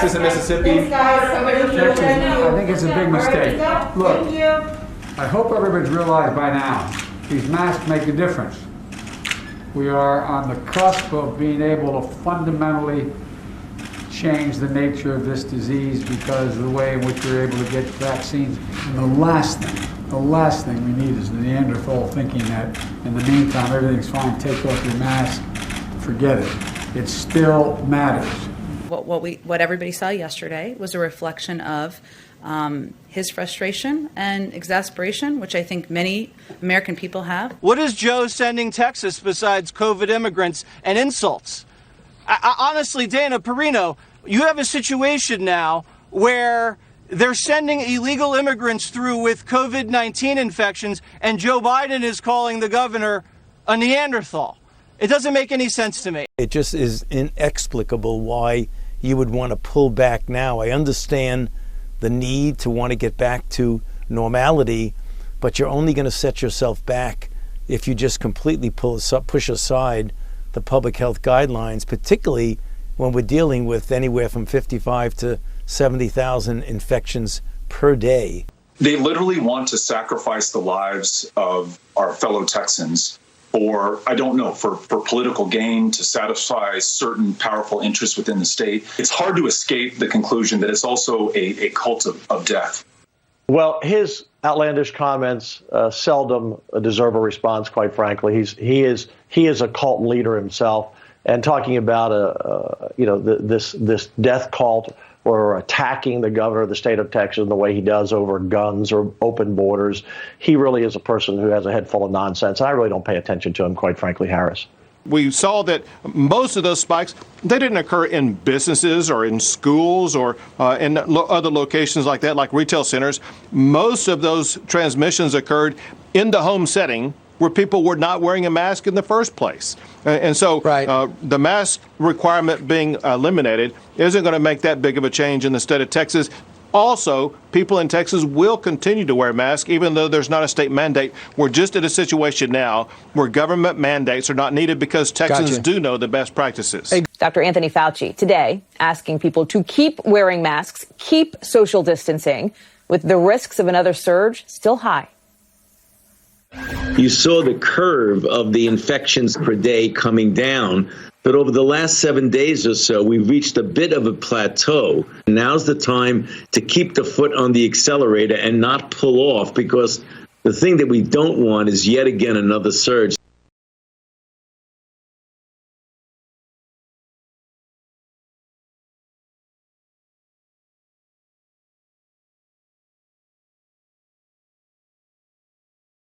Texas and Mississippi. Texas, I think it's a big mistake. Look, I hope everybody's realized by now, these masks make a difference. We are on the cusp of being able to fundamentally change the nature of this disease because of the way in which we're able to get vaccines. And the last thing we need is the Neanderthal thinking that in the meantime everything's fine, take off your mask, forget it. It still matters. What everybody saw yesterday was a reflection of his frustration and exasperation, which I think many American people have. What is Joe sending Texas besides COVID immigrants and insults? Honestly, Dana Perino, you have a situation now where they're sending illegal immigrants through with COVID-19 infections, and Joe Biden is calling the governor a Neanderthal. It doesn't make any sense to me. It just is inexplicable why you would want to pull back now. I understand the need to want to get back to normality, but you're only going to set yourself back if you just completely push aside the public health guidelines, particularly when we're dealing with anywhere from 55 to 70,000 infections per day. They literally want to sacrifice the lives of our fellow Texans for, I don't know, for political gain, to satisfy certain powerful interests within the state. It's hard to escape the conclusion that it's also a cult of death. Well, his outlandish comments seldom deserve a response, quite frankly. He is a cult leader himself, and talking about this death cult or attacking the governor of the state of Texas in the way he does over guns or open borders. He really is a person who has a head full of nonsense. I really don't pay attention to him, quite frankly, Harris. We saw that most of those spikes, they didn't occur in businesses or in schools or in other locations like that, like retail centers. Most of those transmissions occurred in the home setting where people were not wearing a mask in the first place. And so the mask requirement being eliminated isn't going to make that big of a change in the state of Texas. Also, people in Texas will continue to wear masks, even though there's not a state mandate. We're just in a situation now where government mandates are not needed because Texans do know the best practices. Dr. Anthony Fauci today asking people to keep wearing masks, keep social distancing, with the risks of another surge still high. You saw the curve of the infections per day coming down, but over the last 7 days or so, we've reached a bit of a plateau. Now's the time to keep the foot on the accelerator and not pull off, because the thing that we don't want is yet again another surge.